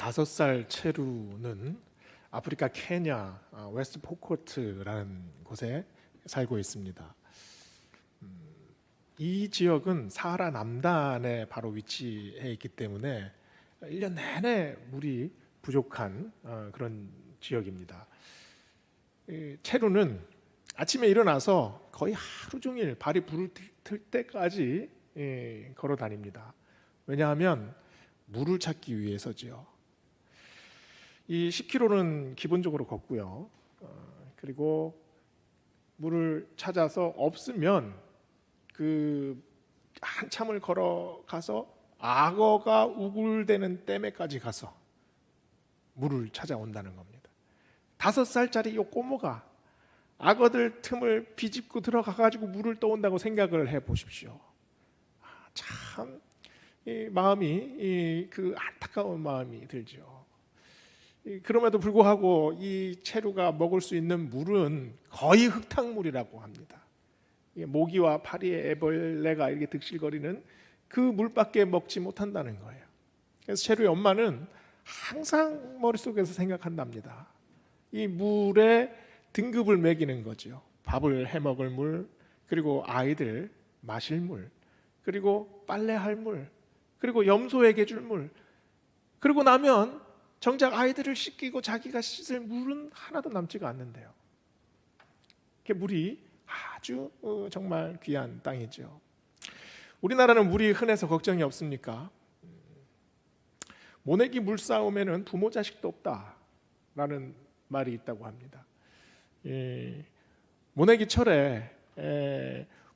5살 체루는 아프리카 케냐 웨스트 포코트라는 곳에 살고 있습니다. 이 지역은 사하라 남단에 바로 위치해 있기 때문에 1년 내내 물이 부족한 그런 지역입니다. 체루는 아침에 일어나서 거의 하루 종일 발이 불을 틀 때까지 걸어 다닙니다. 왜냐하면 물을 찾기 위해서지요. 이 10km는 기본적으로 걷고요. 그리고 물을 찾아서 없으면 그 한참을 걸어가서 악어가 우글대는 댐에까지 가서 물을 찾아온다는 겁니다. 5살짜리 이 꼬모가 악어들 틈을 비집고 들어가가지고 물을 떠온다고 생각을 해보십시오. 참 마음이 그 안타까운 마음이 들죠. 그럼에도 불구하고 이 체루가 먹을 수 있는 물은 거의 흙탕물이라고 합니다. 모기와 파리의 애벌레가 이렇게 득실거리는 그 물밖에 먹지 못한다는 거예요. 그래서 체루의 엄마는 항상 머릿속에서 생각한답니다. 이 물의 등급을 매기는 거죠. 밥을 해먹을 물, 그리고 아이들 마실 물, 그리고 빨래할 물, 그리고 염소에게 줄 물, 그리고 나면 정작 아이들을 씻기고 자기가 씻을 물은 하나도 남지가 않는데요. 물이 아주 정말 귀한 땅이죠. 우리나라는 물이 흔해서 걱정이 없습니까? 모내기 물싸움에는 부모 자식도 없다라는 말이 있다고 합니다. 모내기철에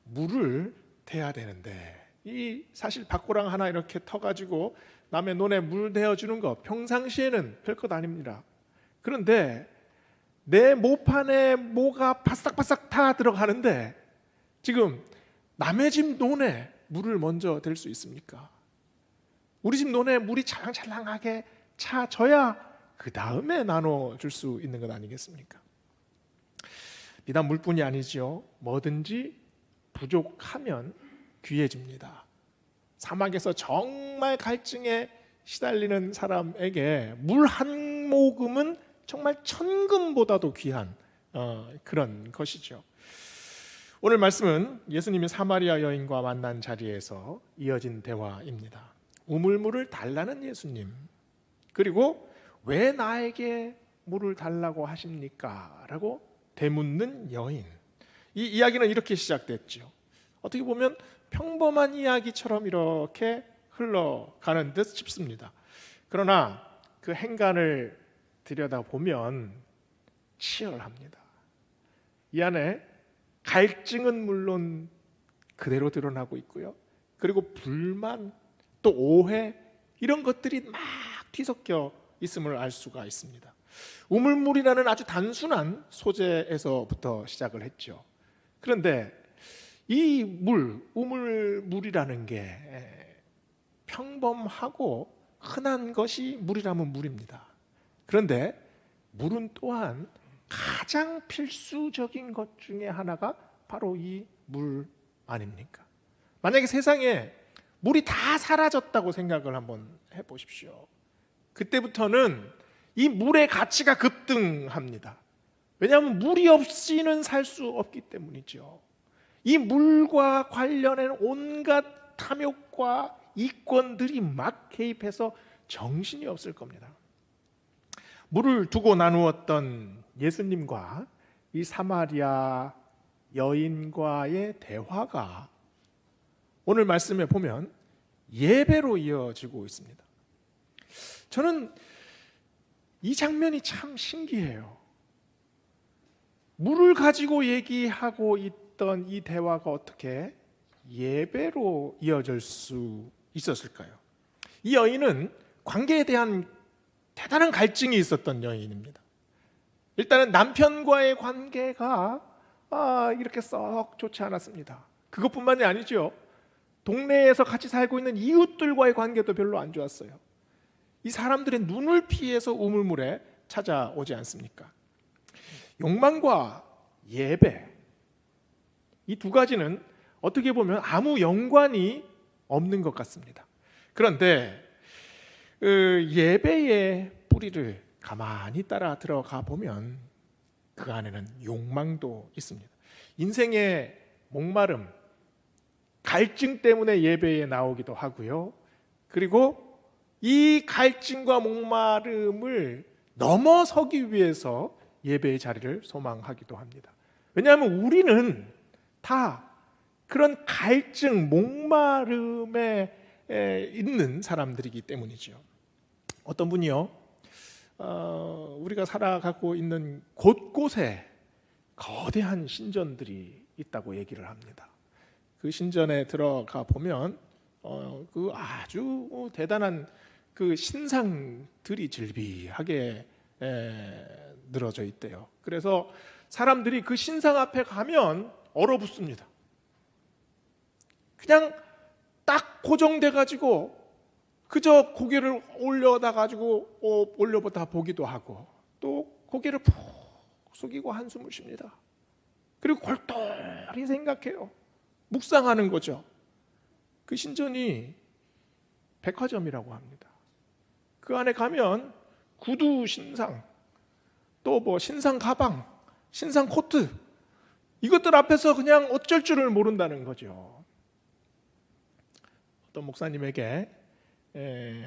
물을 대야 되는데 이 사실 밭고랑 하나 이렇게 터가지고 남의 논에 물 대어주는 거 평상시에는 별것 아닙니다. 그런데 내 모판에 모가 바싹바싹 타 들어가는데 지금 남의 집 논에 물을 먼저 댈 수 있습니까? 우리 집 논에 물이 찰랑찰랑하게 차져야 그 다음에 나눠줄 수 있는 것 아니겠습니까? 비단 물뿐이 아니죠. 뭐든지 부족하면 귀해집니다. 사막에서 정말 갈증에 시달리는 사람에게 물 한 모금은 정말 천금보다도 귀한 그런 것이죠. 오늘 말씀은 예수님이 사마리아 여인과 만난 자리에서 이어진 대화입니다. 우물물을 달라는 예수님, 그리고 왜 나에게 물을 달라고 하십니까? 라고 되묻는 여인. 이 이야기는 이렇게 시작됐죠. 어떻게 보면 평범한 이야기처럼 이렇게 흘러가는 듯 싶습니다. 그러나 그 행간을 들여다보면 치열합니다. 이 안에 갈증은 물론 그대로 드러나고 있고요. 그리고 불만, 또 오해, 이런 것들이 막 뒤섞여 있음을 알 수가 있습니다. 우물물이라는 아주 단순한 소재에서부터 시작을 했죠. 그런데 이 물, 우물물이라는 게 평범하고 흔한 것이 물이라면 물입니다. 그런데 물은 또한 가장 필수적인 것 중에 하나가 바로 이 물 아닙니까? 만약에 세상에 물이 다 사라졌다고 생각을 한번 해보십시오. 그때부터는 이 물의 가치가 급등합니다. 왜냐하면 물이 없이는 살 수 없기 때문이죠. 이 물과 관련된 온갖 탐욕과 이권들이 막 개입해서 정신이 없을 겁니다. 물을 두고 나누었던 예수님과 이 사마리아 여인과의 대화가 오늘 말씀에 보면 예배로 이어지고 있습니다. 저는 이 장면이 참 신기해요. 물을 가지고 얘기하고 있던 이 대화가 어떻게 예배로 이어질 수 있었을까요? 이 여인은 관계에 대한 대단한 갈증이 있었던 여인입니다. 일단은 남편과의 관계가 이렇게 썩 좋지 않았습니다. 그것뿐만이 아니죠. 동네에서 같이 살고 있는 이웃들과의 관계도 별로 안 좋았어요. 이 사람들의 눈을 피해서 우물물에 찾아오지 않습니까? 욕망과 예배, 이 두 가지는 어떻게 보면 아무 연관이 없는 것 같습니다. 그런데 예배의 뿌리를 가만히 따라 들어가 보면 그 안에는 욕망도 있습니다. 인생의 목마름, 갈증 때문에 예배에 나오기도 하고요. 그리고 이 갈증과 목마름을 넘어서기 위해서 예배의 자리를 소망하기도 합니다. 왜냐하면 우리는 다 그런 갈증, 목마름에 있는 사람들이기 때문이죠. 어떤 분이요, 우리가 살아가고 있는 곳곳에 거대한 신전들이 있다고 얘기를 합니다. 그 신전에 들어가 보면 그 아주 대단한 그 신상들이 질비하게 늘어져 있대요. 그래서 사람들이 그 신상 앞에 가면 얼어붙습니다. 그냥 딱 고정돼 가지고 그저 고개를 올려보다 보기도 하고 또 고개를 푹 숙이고 한숨을 쉽니다. 그리고 골똘히 생각해요. 묵상하는 거죠. 그 신전이 백화점이라고 합니다. 그 안에 가면 구두 신상, 또 뭐 신상 가방, 신상 코트, 이것들 앞에서 그냥 어쩔 줄을 모른다는 거죠. 어떤 목사님에게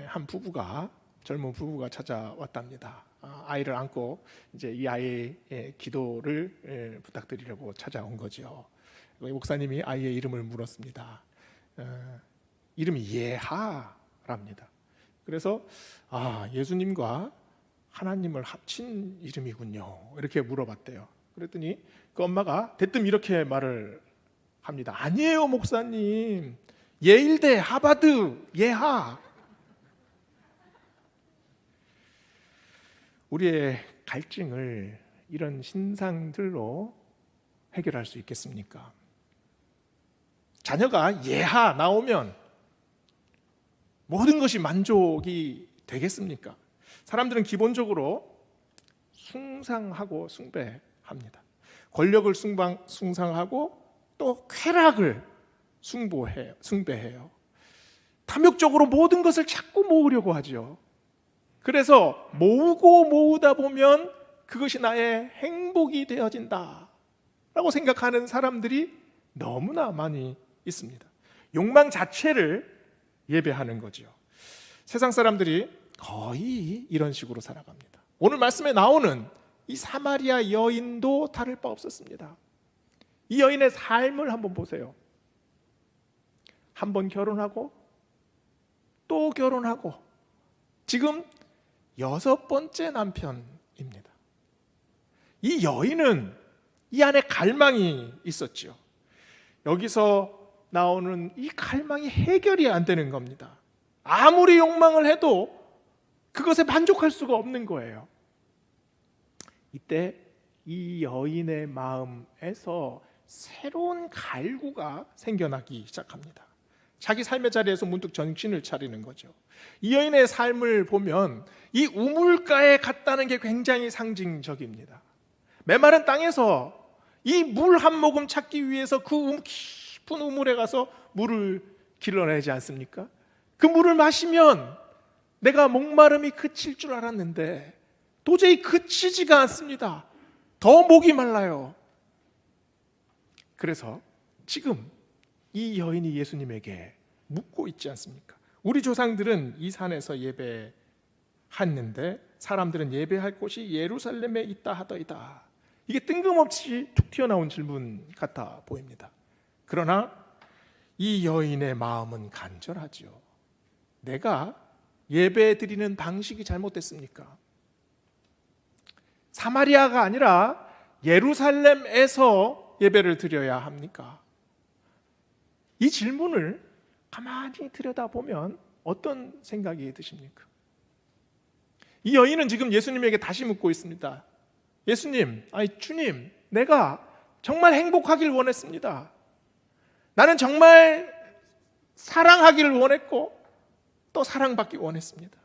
한 부부가, 젊은 부부가 찾아왔답니다. 아이를 안고 이제 이 아이의 기도를 부탁드리려고 찾아온 거죠. 목사님이 아이의 이름을 물었습니다. 이름이 예하랍니다. 그래서 예수님과 하나님을 합친 이름이군요, 이렇게 물어봤대요. 그랬더니 그 엄마가 대뜸 이렇게 말을 합니다. 아니에요 목사님, 예일대, 하버드, 예하. 우리의 갈증을 이런 신상들로 해결할 수 있겠습니까? 자녀가 예하 나오면 모든 것이 만족이 되겠습니까? 사람들은 기본적으로 숭상하고 숭배합니다. 권력을 숭상하고 또 쾌락을 숭배해요. 탐욕적으로 모든 것을 자꾸 모으려고 하죠. 그래서 모으다 보면 그것이 나의 행복이 되어진다 라고 생각하는 사람들이 너무나 많이 있습니다. 욕망 자체를 예배하는 거죠. 세상 사람들이 거의 이런 식으로 살아갑니다. 오늘 말씀에 나오는 이 사마리아 여인도 다를 바 없었습니다. 이 여인의 삶을 한번 보세요. 한 번 결혼하고 또 결혼하고 지금 6번째 남편입니다. 이 여인은 이 안에 갈망이 있었죠. 여기서 나오는 이 갈망이 해결이 안 되는 겁니다. 아무리 욕망을 해도 그것에 만족할 수가 없는 거예요. 이때 이 여인의 마음에서 새로운 갈구가 생겨나기 시작합니다. 자기 삶의 자리에서 문득 정신을 차리는 거죠. 이 여인의 삶을 보면 이 우물가에 갔다는 게 굉장히 상징적입니다. 메마른 땅에서 이 물 한 모금 찾기 위해서 그 깊은 우물에 가서 물을 길러내지 않습니까? 그 물을 마시면 내가 목마름이 그칠 줄 알았는데 도저히 그치지가 않습니다. 더 목이 말라요. 그래서 지금 이 여인이 예수님에게 묻고 있지 않습니까? 우리 조상들은 이 산에서 예배했는데 사람들은 예배할 곳이 예루살렘에 있다 하더이다. 이게 뜬금없이 툭 튀어나온 질문 같아 보입니다. 그러나 이 여인의 마음은 간절하죠. 내가 예배 드리는 방식이 잘못됐습니까? 사마리아가 아니라 예루살렘에서 예배를 드려야 합니까? 이 질문을 가만히 들여다보면 어떤 생각이 드십니까? 이 여인은 지금 예수님에게 다시 묻고 있습니다. 예수님, 주님, 내가 정말 행복하길 원했습니다. 나는 정말 사랑하기를 원했고 또 사랑받기 원했습니다.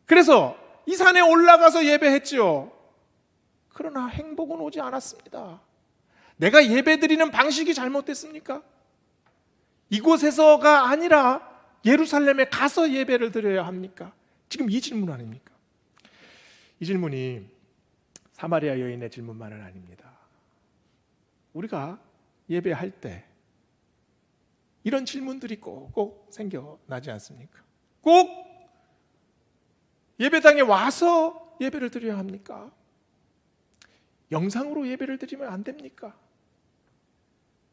그래서 이 산에 올라가서 예배했지요. 그러나 행복은 오지 않았습니다. 내가 예배드리는 방식이 잘못됐습니까? 이곳에서가 아니라 예루살렘에 가서 예배를 드려야 합니까? 지금 이 질문 아닙니까? 이 질문이 사마리아 여인의 질문만은 아닙니다. 우리가 예배할 때 이런 질문들이 꼭 생겨나지 않습니까? 꼭 예배당에 와서 예배를 드려야 합니까? 영상으로 예배를 드리면 안 됩니까?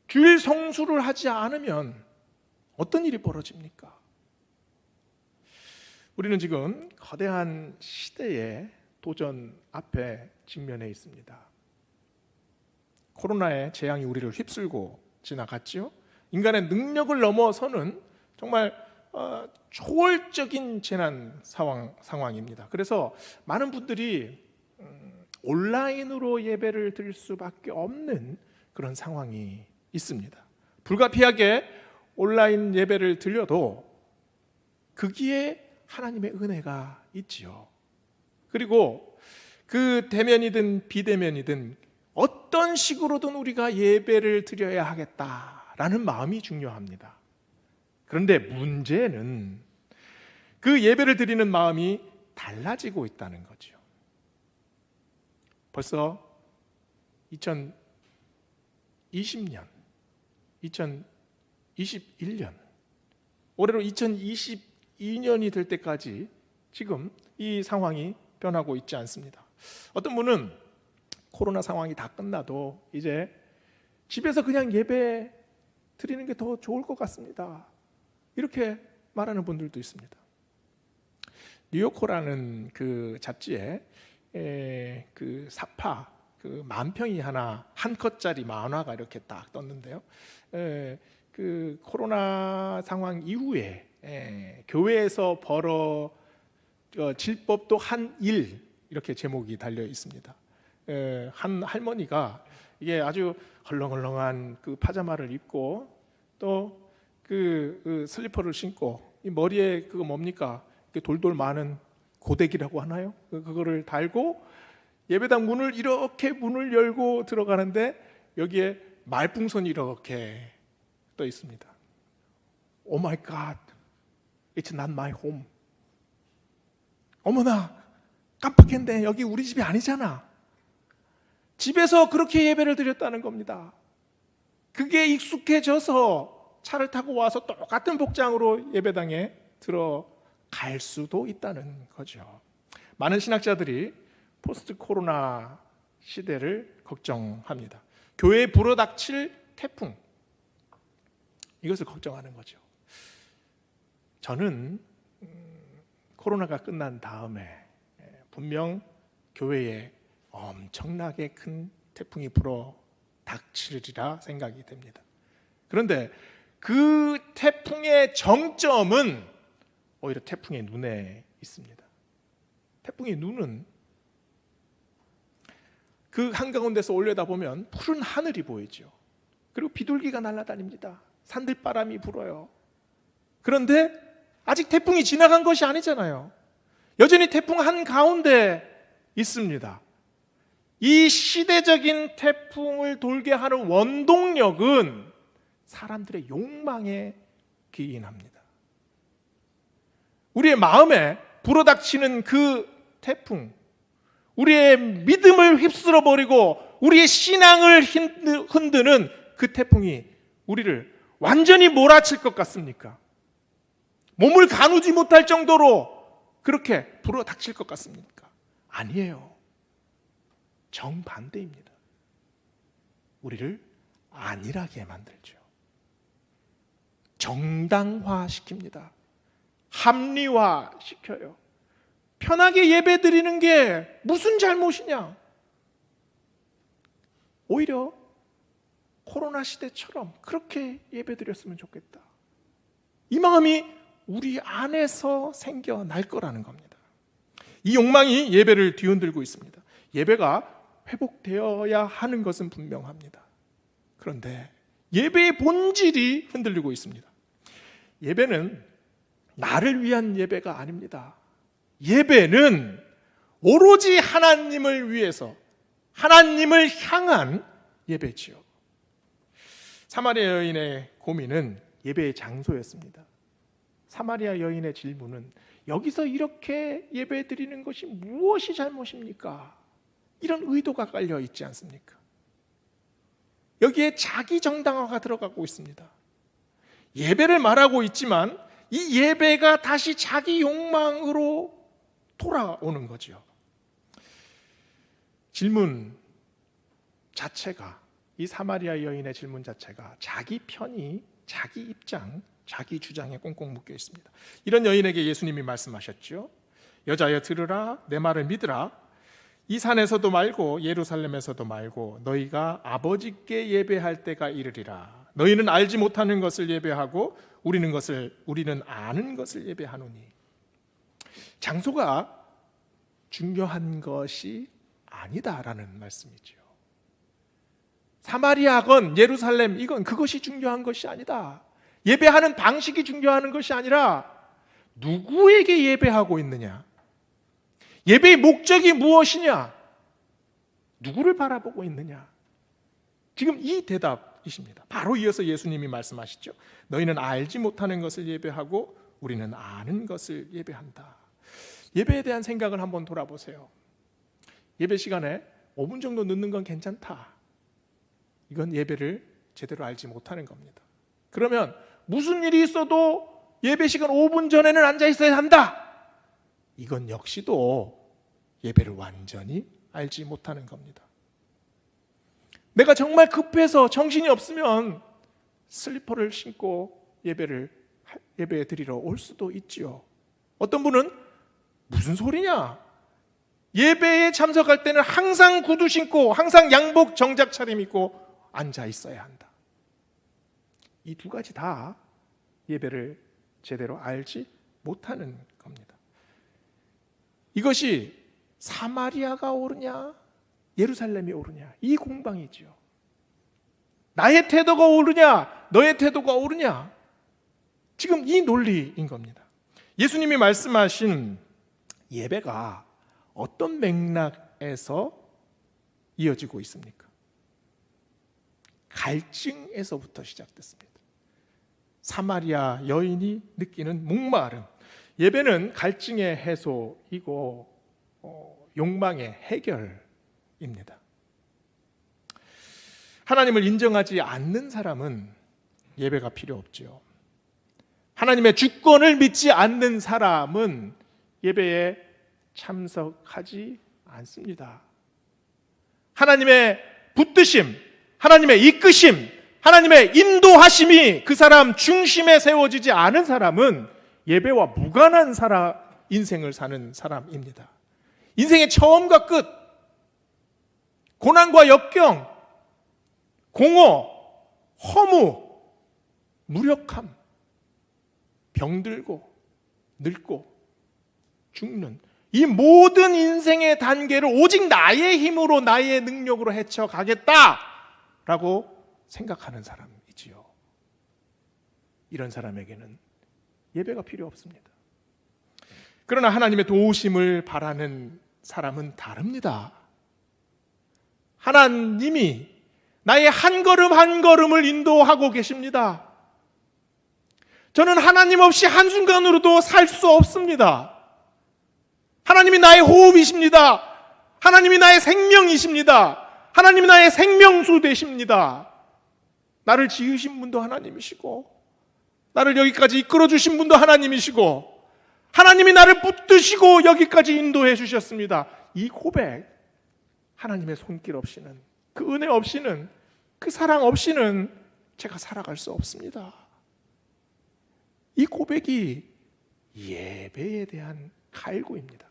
주일 성수를 하지 않으면 어떤 일이 벌어집니까? 우리는 지금 거대한 시대의 도전 앞에 직면해 있습니다. 코로나의 재앙이 우리를 휩쓸고 지나갔지요. 인간의 능력을 넘어서는 정말 초월적인 재난 상황입니다. 그래서 많은 분들이 온라인으로 예배를 드릴 수밖에 없는 그런 상황이 있습니다. 불가피하게 온라인 예배를 드려도 거기에 하나님의 은혜가 있지요. 그리고 그 대면이든 비대면이든 어떤 식으로든 우리가 예배를 드려야 하겠다라는 마음이 중요합니다. 그런데 문제는 그 예배를 드리는 마음이 달라지고 있다는 거죠. 벌써 2020년, 2021년, 올해로 2022년이 될 때까지 지금 이 상황이 변하고 있지 않습니다. 어떤 분은 코로나 상황이 다 끝나도 이제 집에서 그냥 예배 드리는 게 더 좋을 것 같습니다. 이렇게 말하는 분들도 있습니다. 뉴요커라는 그 잡지에 그 사파 그 만평이 하나 한 컷짜리 만화가 이렇게 딱 떴는데요. 그 코로나 상황 이후에 교회에서 벌어질 법도 한 일 이렇게 제목이 달려 있습니다. 한 할머니가 이게 아주 헐렁헐렁한 그 파자마를 입고 또 그 슬리퍼를 신고 이 머리에 그거 뭡니까? 돌돌 많은 고데기라고 하나요? 그거를 달고 예배당 문을 열고 들어가는데 여기에 말풍선이 이렇게 떠 있습니다. Oh my God, it's not my home. 어머나, 깜빡했네. 여기 우리 집이 아니잖아. 집에서 그렇게 예배를 드렸다는 겁니다. 그게 익숙해져서 차를 타고 와서 똑같은 복장으로 예배당에 들어갈 수도 있다는 거죠. 많은 신학자들이 포스트 코로나 시대를 걱정합니다. 교회에 불어닥칠 태풍, 이것을 걱정하는 거죠. 저는 코로나가 끝난 다음에 분명 교회에 엄청나게 큰 태풍이 불어닥치리라 생각이 됩니다. 그런데 그 태풍의 정점은 오히려 태풍의 눈에 있습니다. 태풍의 눈은 그 한가운데서 올려다보면 푸른 하늘이 보이죠. 그리고 비둘기가 날아다닙니다. 산들바람이 불어요. 그런데 아직 태풍이 지나간 것이 아니잖아요. 여전히 태풍 한가운데 있습니다. 이 시대적인 태풍을 돌게 하는 원동력은 사람들의 욕망에 기인합니다. 우리의 마음에 불어닥치는 그 태풍, 우리의 믿음을 휩쓸어버리고 우리의 신앙을 흔드는 그 태풍이 우리를 완전히 몰아칠 것 같습니까? 몸을 가누지 못할 정도로 그렇게 불어닥칠 것 같습니까? 아니에요. 정반대입니다. 우리를 안일하게 만들죠. 정당화시킵니다. 합리화시켜요. 편하게 예배 드리는 게 무슨 잘못이냐? 오히려 코로나 시대처럼 그렇게 예배 드렸으면 좋겠다. 이 마음이 우리 안에서 생겨날 거라는 겁니다. 이 욕망이 예배를 뒤흔들고 있습니다. 예배가 회복되어야 하는 것은 분명합니다. 그런데 예배의 본질이 흔들리고 있습니다. 예배는 나를 위한 예배가 아닙니다. 예배는 오로지 하나님을 위해서 하나님을 향한 예배지요. 사마리아 여인의 고민은 예배의 장소였습니다. 사마리아 여인의 질문은 여기서 이렇게 예배 드리는 것이 무엇이 잘못입니까? 이런 의도가 깔려 있지 않습니까? 여기에 자기 정당화가 들어가고 있습니다. 예배를 말하고 있지만 이 예배가 다시 자기 욕망으로 돌아오는 거죠. 질문 자체가, 이 사마리아 여인의 질문 자체가 자기 편의, 자기 입장, 자기 주장에 꽁꽁 묶여 있습니다. 이런 여인에게 예수님이 말씀하셨죠. 여자여 들으라, 내 말을 믿으라. 이 산에서도 말고 예루살렘에서도 말고 너희가 아버지께 예배할 때가 이르리라. 너희는 알지 못하는 것을 예배하고 우리는 아는 것을 예배하노니. 장소가 중요한 것이 아니다라는 말씀이죠. 사마리아건 예루살렘 이건 그것이 중요한 것이 아니다. 예배하는 방식이 중요한 것이 아니라 누구에게 예배하고 있느냐, 예배의 목적이 무엇이냐, 누구를 바라보고 있느냐. 지금 이 대답이십니다. 바로 이어서 예수님이 말씀하시죠. 너희는 알지 못하는 것을 예배하고 우리는 아는 것을 예배한다. 예배에 대한 생각을 한번 돌아보세요. 예배 시간에 5분 정도 늦는 건 괜찮다. 이건 예배를 제대로 알지 못하는 겁니다. 그러면 무슨 일이 있어도 예배 시간 5분 전에는 앉아 있어야 한다. 이건 역시도 예배를 완전히 알지 못하는 겁니다. 내가 정말 급해서 정신이 없으면 슬리퍼를 신고 예배에 드리러 올 수도 있지요. 어떤 분은 무슨 소리냐? 예배에 참석할 때는 항상 구두 신고 항상 양복 정작 차림 입고 앉아 있어야 한다. 이 두 가지 다 예배를 제대로 알지 못하는 겁니다. 이것이 사마리아가 옳으냐 예루살렘이 옳으냐, 이 공방이지요. 나의 태도가 옳으냐 너의 태도가 옳으냐, 지금 이 논리인 겁니다. 예수님이 말씀하신 예배가 어떤 맥락에서 이어지고 있습니까? 갈증에서부터 시작됐습니다. 사마리아 여인이 느끼는 목마름. 예배는 갈증의 해소이고 욕망의 해결입니다. 하나님을 인정하지 않는 사람은 예배가 필요 없지요. 하나님의 주권을 믿지 않는 사람은 예배에 참석하지 않습니다. 하나님의 붙드심, 하나님의 이끄심, 하나님의 인도하심이 그 사람 중심에 세워지지 않은 사람은 예배와 무관한 인생을 사는 사람입니다. 인생의 처음과 끝, 고난과 역경, 공허, 허무, 무력함, 병들고 늙고 죽는 이 모든 인생의 단계를 오직 나의 힘으로 나의 능력으로 헤쳐가겠다라고 생각하는 사람이지요. 이런 사람에게는 예배가 필요 없습니다. 그러나 하나님의 도우심을 바라는 사람은 다릅니다. 하나님이 나의 한 걸음 한 걸음을 인도하고 계십니다. 저는 하나님 없이 한순간으로도 살 수 없습니다. 하나님이 나의 호흡이십니다. 하나님이 나의 생명이십니다. 하나님이 나의 생명수 되십니다. 나를 지으신 분도 하나님이시고 나를 여기까지 이끌어 주신 분도 하나님이시고 하나님이 나를 붙드시고 여기까지 인도해 주셨습니다. 이 고백, 하나님의 손길 없이는, 그 은혜 없이는, 그 사랑 없이는 제가 살아갈 수 없습니다. 이 고백이 예배에 대한 갈구입니다.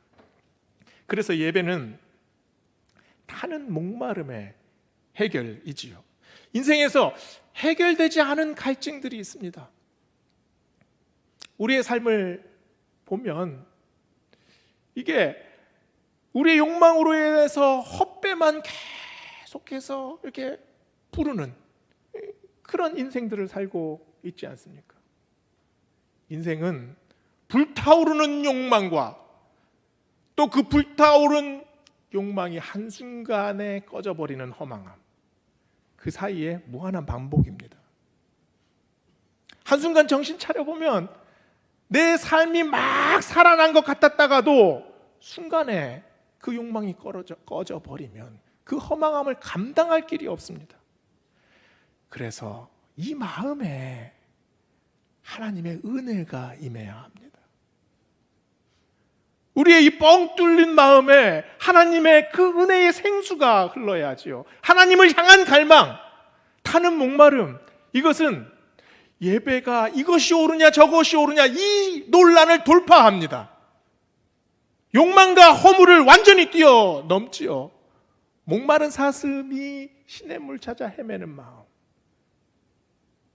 그래서 예배는 타는 목마름의 해결이지요. 인생에서 해결되지 않은 갈증들이 있습니다. 우리의 삶을 보면 이게 우리의 욕망으로 인해서 헛배만 계속해서 이렇게 부르는 그런 인생들을 살고 있지 않습니까? 인생은 불타오르는 욕망과 또 그 불타오른 욕망이 한순간에 꺼져버리는 허망함, 그 사이에 무한한 반복입니다. 한순간 정신 차려보면 내 삶이 막 살아난 것 같았다가도 순간에 그 욕망이 꺼져 버리면 그 허망함을 감당할 길이 없습니다. 그래서 이 마음에 하나님의 은혜가 임해야 합니다. 우리의 이 뻥 뚫린 마음에 하나님의 그 은혜의 생수가 흘러야지요. 하나님을 향한 갈망, 타는 목마름, 이것은 예배가 이것이 옳으냐 저것이 옳으냐 이 논란을 돌파합니다. 욕망과 허물을 완전히 뛰어넘지요. 목마른 사슴이 시냇물 찾아 헤매는 마음,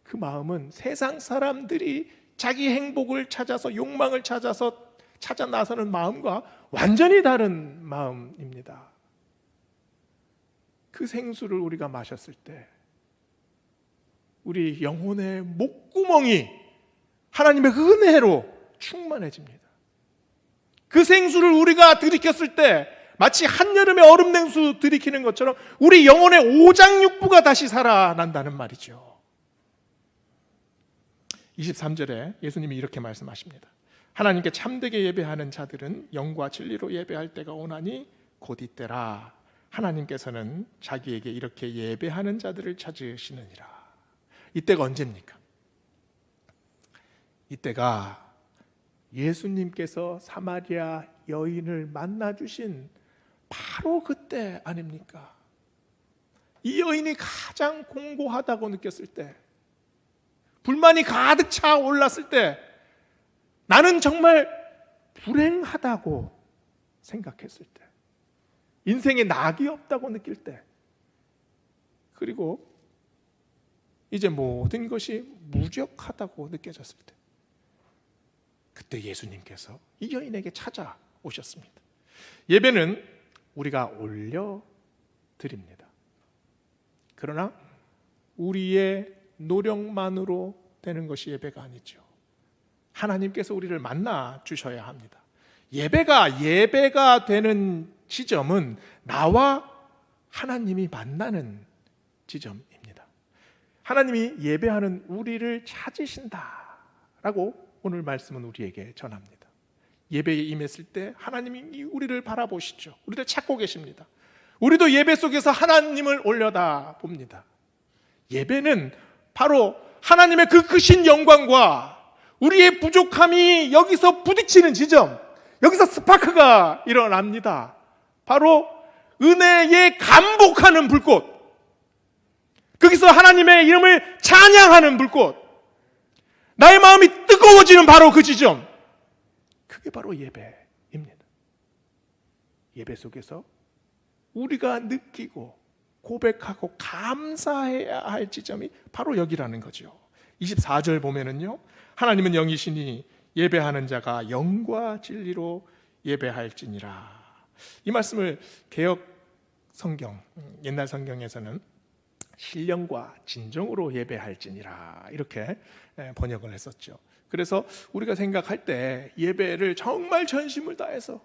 그 마음은 세상 사람들이 자기 행복을 찾아서 욕망을 찾아서 찾아 나서는 마음과 완전히 다른 마음입니다. 그 생수를 우리가 마셨을 때 우리 영혼의 목구멍이 하나님의 은혜로 충만해집니다. 그 생수를 우리가 들이켰을 때 마치 한여름에 얼음 냉수 들이키는 것처럼 우리 영혼의 오장육부가 다시 살아난다는 말이죠. 23절에 예수님이 이렇게 말씀하십니다. 하나님께 참되게 예배하는 자들은 영과 진리로 예배할 때가 오나니 곧 이때라. 하나님께서는 자기에게 이렇게 예배하는 자들을 찾으시느니라. 이때가 언제입니까? 이때가 예수님께서 사마리아 여인을 만나주신 바로 그때 아닙니까? 이 여인이 가장 공고하다고 느꼈을 때, 불만이 가득 차 올랐을 때, 나는 정말 불행하다고 생각했을 때, 인생에 낙이 없다고 느낄 때, 그리고 이제 모든 것이 무력하다고 느껴졌을 때, 그때 예수님께서 이 여인에게 찾아오셨습니다. 예배는 우리가 올려드립니다. 그러나 우리의 노력만으로 되는 것이 예배가 아니죠. 하나님께서 우리를 만나 주셔야 합니다. 예배가 되는 지점은 나와 하나님이 만나는 지점입니다. 하나님이 예배하는 우리를 찾으신다라고 오늘 말씀은 우리에게 전합니다. 예배에 임했을 때 하나님이 우리를 바라보시죠. 우리를 찾고 계십니다. 우리도 예배 속에서 하나님을 올려다 봅니다. 예배는 바로 하나님의 그 크신 영광과 우리의 부족함이 여기서 부딪히는 지점, 여기서 스파크가 일어납니다. 바로 은혜에 감복하는 불꽃, 거기서 하나님의 이름을 찬양하는 불꽃, 나의 마음이 뜨거워지는 바로 그 지점, 그게 바로 예배입니다. 예배 속에서 우리가 느끼고 고백하고 감사해야 할 지점이 바로 여기라는 거죠. 24절 보면은요, 하나님은 영이시니 예배하는 자가 영과 진리로 예배할지니라. 이 말씀을 개역 성경, 옛날 성경에서는 신령과 진정으로 예배할지니라 이렇게 번역을 했었죠. 그래서 우리가 생각할 때 예배를 정말 전심을 다해서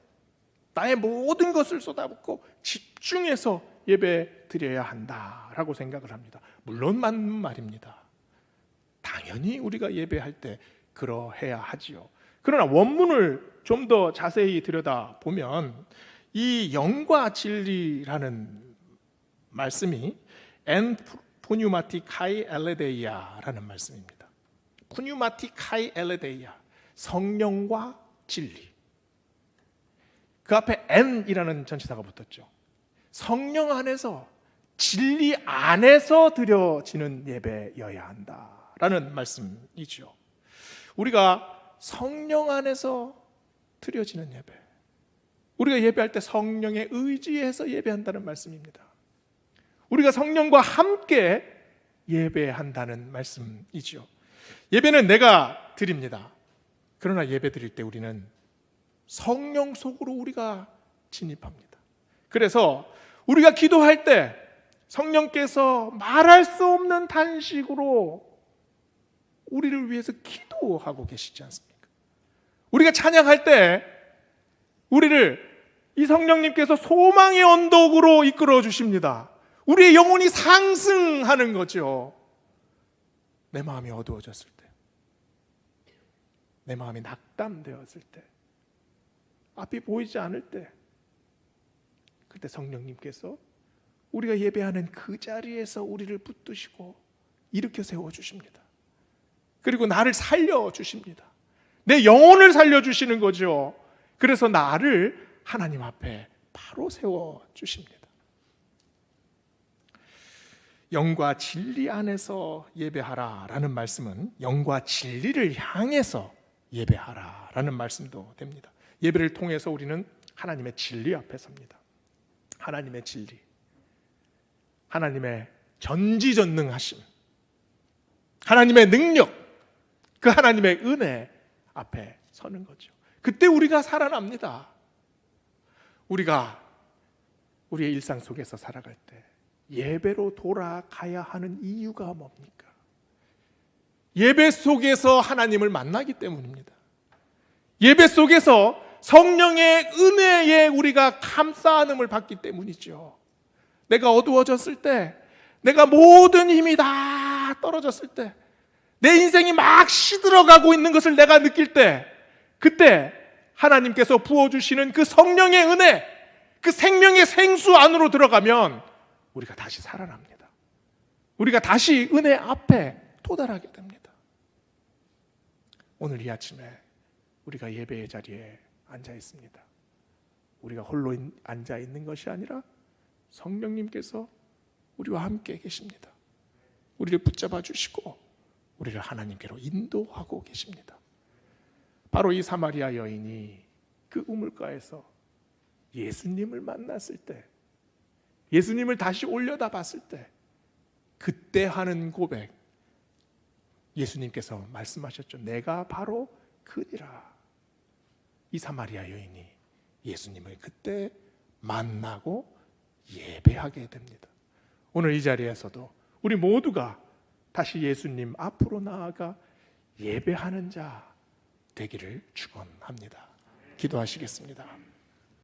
나의 모든 것을 쏟아붓고 집중해서 예배 드려야 한다라고 생각을 합니다. 물론 맞는 말입니다. 당연히 우리가 예배할 때 그러해야 하지요. 그러나 원문을 좀 더 자세히 들여다보면 이 영과 진리라는 말씀이 엔 푸뉴마티카이 엘레데이아라는 말씀입니다. 푸뉴마티카이 엘레데이아, 성령과 진리. 그 앞에 엔이라는 전치사가 붙었죠. 성령 안에서, 진리 안에서 드려지는 예배여야 한다라는 말씀이죠. 우리가 성령 안에서 드려지는 예배, 우리가 예배할 때 성령에 의지해서 예배한다는 말씀입니다. 우리가 성령과 함께 예배한다는 말씀이죠. 예배는 내가 드립니다. 그러나 예배 드릴 때 우리는 성령 속으로 우리가 진입합니다. 그래서 우리가 기도할 때 성령께서 말할 수 없는 탄식으로 우리를 위해서 기도하고 계시지 않습니까? 우리가 찬양할 때 우리를 이 성령님께서 소망의 언덕으로 이끌어 주십니다. 우리의 영혼이 상승하는 거죠. 내 마음이 어두워졌을 때, 내 마음이 낙담되었을 때, 앞이 보이지 않을 때, 그때 성령님께서 우리가 예배하는 그 자리에서 우리를 붙드시고 일으켜 세워주십니다. 그리고 나를 살려주십니다. 내 영혼을 살려주시는 거죠. 그래서 나를 하나님 앞에 바로 세워주십니다. 영과 진리 안에서 예배하라 라는 말씀은 영과 진리를 향해서 예배하라 라는 말씀도 됩니다. 예배를 통해서 우리는 하나님의 진리 앞에 섭니다. 하나님의 진리, 하나님의 전지전능하심, 하나님의 능력, 그 하나님의 은혜 앞에 서는 거죠. 그때 우리가 살아납니다. 우리가 우리의 일상 속에서 살아갈 때 예배로 돌아가야 하는 이유가 뭡니까? 예배 속에서 하나님을 만나기 때문입니다. 예배 속에서 성령의 은혜에 우리가 감싸 안음을 받기 때문이죠. 내가 어두워졌을 때, 내가 모든 힘이 다 떨어졌을 때, 내 인생이 막 시들어가고 있는 것을 내가 느낄 때, 그때 하나님께서 부어주시는 그 성령의 은혜, 그 생명의 생수 안으로 들어가면 우리가 다시 살아납니다. 우리가 다시 은혜 앞에 도달하게 됩니다. 오늘 이 아침에 우리가 예배의 자리에 앉아 있습니다. 우리가 홀로 앉아 있는 것이 아니라 성령님께서 우리와 함께 계십니다. 우리를 붙잡아 주시고 우리를 하나님께로 인도하고 계십니다. 바로 이 사마리아 여인이 그 우물가에서 예수님을 만났을 때, 예수님을 다시 올려다 봤을 때, 그때 하는 고백, 예수님께서 말씀하셨죠. 내가 바로 그니라. 이 사마리아 여인이 예수님을 그때 만나고 예배하게 됩니다. 오늘 이 자리에서도 우리 모두가 다시 예수님 앞으로 나아가 예배하는 자 되기를 축원합니다. 기도하시겠습니다.